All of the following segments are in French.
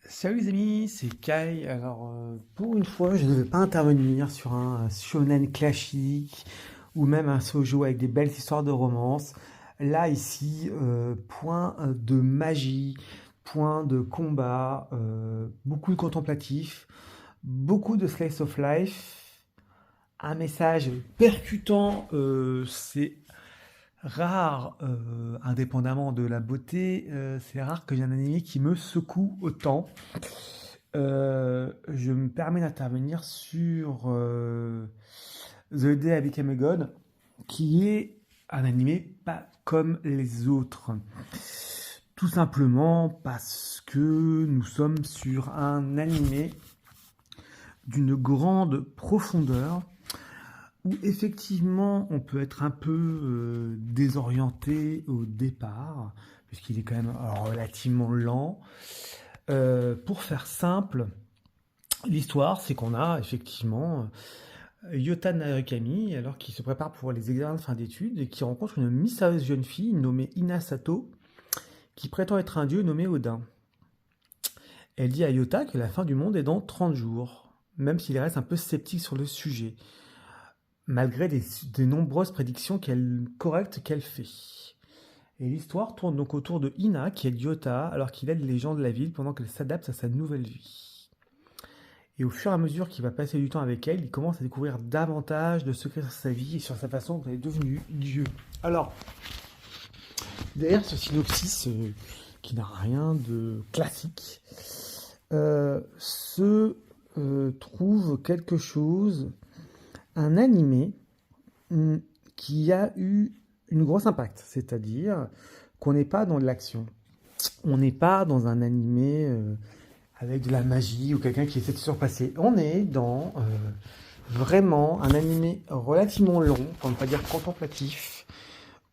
Salut les amis, c'est Kai. Alors, pour une fois, je ne vais pas intervenir sur un shonen classique ou même un shoujo avec des belles histoires de romance. Là, ici, point de magie, point de combat, beaucoup de contemplatif, beaucoup de slice of life, un message percutant, c'est rare, indépendamment de la beauté, c'est rare que j'ai un anime qui me secoue autant. Je me permets d'intervenir sur The Day I Became a God, qui est un animé pas comme les autres. Tout simplement parce que nous sommes sur un animé d'une grande profondeur où effectivement on peut être un peu désorienté au départ, puisqu'il est quand même relativement lent. Pour faire simple, l'histoire, c'est qu'on a effectivement Yota Narukami, alors qu'il se prépare pour les examens de fin d'études, et qui rencontre une mystérieuse jeune fille nommée Inasato, qui prétend être un dieu nommé Odin. Elle dit à Yota que la fin du monde est dans 30 jours, même s'il reste un peu sceptique sur le sujet, malgré des nombreuses prédictions correctes qu'elle fait. Et l'histoire tourne donc autour de Ina, qui aide Yota, alors qu'il aide les gens de la ville pendant qu'elle s'adapte à sa nouvelle vie. Et au fur et à mesure qu'il va passer du temps avec elle, il commence à découvrir davantage de secrets sur sa vie et sur sa façon dont elle est devenue Dieu. Alors, derrière ce synopsis qui n'a rien de classique, se trouve quelque chose, un animé qui a eu une grosse impact, c'est-à-dire qu'on n'est pas dans de l'action, on n'est pas dans un animé avec de la magie ou quelqu'un qui essaie de se surpasser. On est dans vraiment un animé relativement long, pour ne pas dire contemplatif,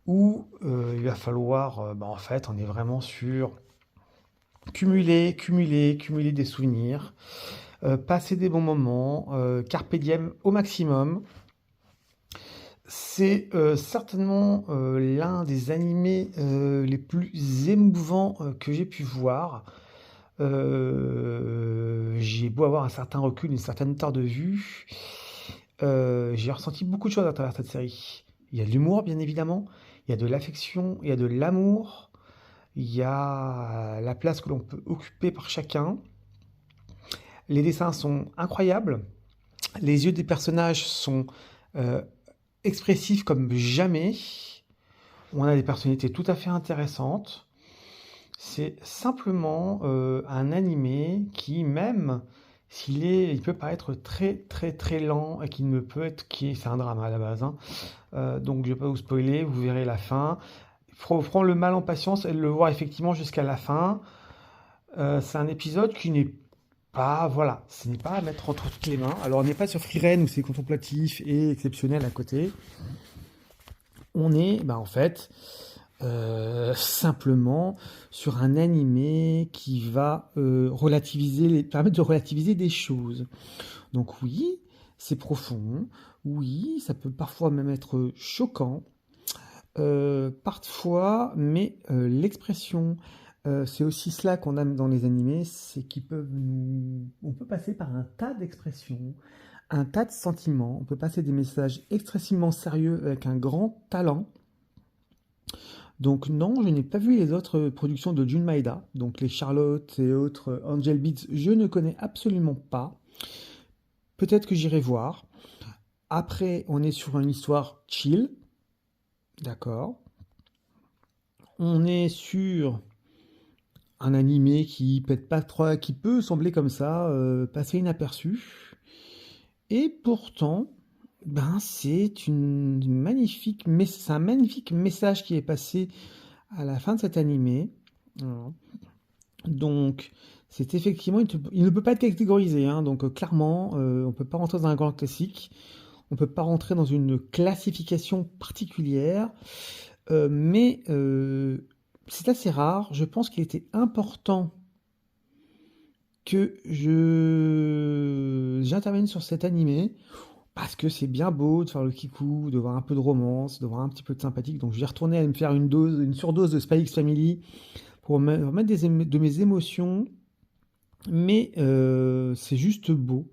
où il va falloir, en fait, on est vraiment sur cumuler des souvenirs, passer des bons moments, carpe diem au maximum. C'est certainement l'un des animés les plus émouvants que j'ai pu voir. J'ai beau avoir un certain recul, une certaine hauteur de vue, j'ai ressenti beaucoup de choses à travers cette série. Il y a de l'humour, bien évidemment, il y a de l'affection, il y a de l'amour, il y a la place que l'on peut occuper par chacun. Les dessins sont incroyables, les yeux des personnages sont euh, expressifs comme jamais. On a des personnalités tout à fait intéressantes. C'est simplement un animé qui, même il peut paraître très lent et qui ne peut être, c'est un drame à la base, hein. Donc je ne vais pas vous spoiler, vous verrez la fin. Il faut prendre le mal en patience et le voir effectivement jusqu'à la fin. C'est un épisode qui n'est pas, voilà, ce n'est pas à mettre entre toutes les mains. Alors on n'est pas sur Frieren où c'est contemplatif et exceptionnel à côté. On est, en fait, simplement sur un animé qui va permettre de relativiser des choses. Donc oui, c'est profond, oui, ça peut parfois même être choquant, parfois, mais l'expression, c'est aussi cela qu'on aime dans les animés, c'est on peut passer par un tas d'expressions, un tas de sentiments, on peut passer des messages extrêmement sérieux avec un grand talent. Donc non, je n'ai pas vu les autres productions de Jun Maeda, donc les Charlotte et autres Angel Beats, je ne connais absolument pas. Peut-être que j'irai voir. Après, on est sur une histoire chill, d'accord. On est sur un animé qui pète pas trop, qui peut sembler comme ça, passer inaperçu. Et pourtant, c'est un magnifique message qui est passé à la fin de cet animé. Voilà. Donc, c'est effectivement, il ne peut pas être catégorisé, hein, donc clairement, on ne peut pas rentrer dans un grand classique, on ne peut pas rentrer dans une classification particulière, mais c'est assez rare. Je pense qu'il était important que j'intervienne sur cet animé parce que c'est bien beau de faire le kikou, de voir un peu de romance, de voir un petit peu de sympathique. Donc je vais retourner à me faire une surdose de Spy X Family pour me remettre de mes émotions mais c'est juste beau.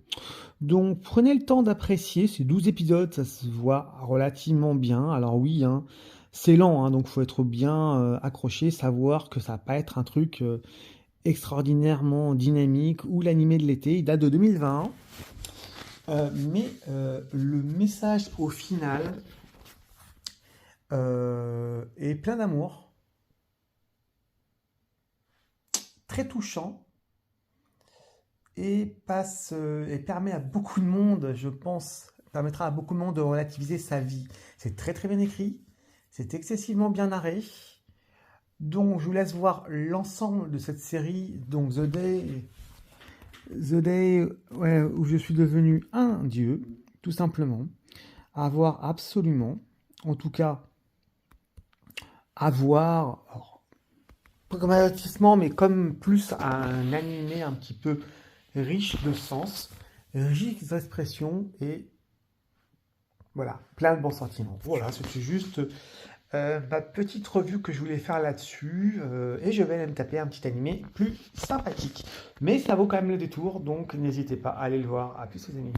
Donc prenez le temps d'apprécier, ces 12 épisodes, ça se voit relativement bien. Alors oui, hein, c'est lent, hein, donc faut être bien accroché, savoir que ça va pas être un truc extraordinairement dynamique ou l'animé de l'été, il date de 2020. Mais le message au final est plein d'amour, très touchant et permet à beaucoup de monde, je pense, permettra à beaucoup de monde de relativiser sa vie. C'est très très bien écrit, c'est excessivement bien narré. Donc je vous laisse voir l'ensemble de cette série, donc The Day ouais, où je suis devenu un dieu, tout simplement. À voir absolument. En tout cas, à voir, alors, pas comme un avertissement, mais comme plus un animé un petit peu riche de sens, riche d'expression et voilà, plein de bons sentiments. Voilà, c'était juste ma petite revue que je voulais faire là-dessus. Et je vais aller me taper un petit animé plus sympathique. Mais ça vaut quand même le détour, donc n'hésitez pas à aller le voir. À plus les amis.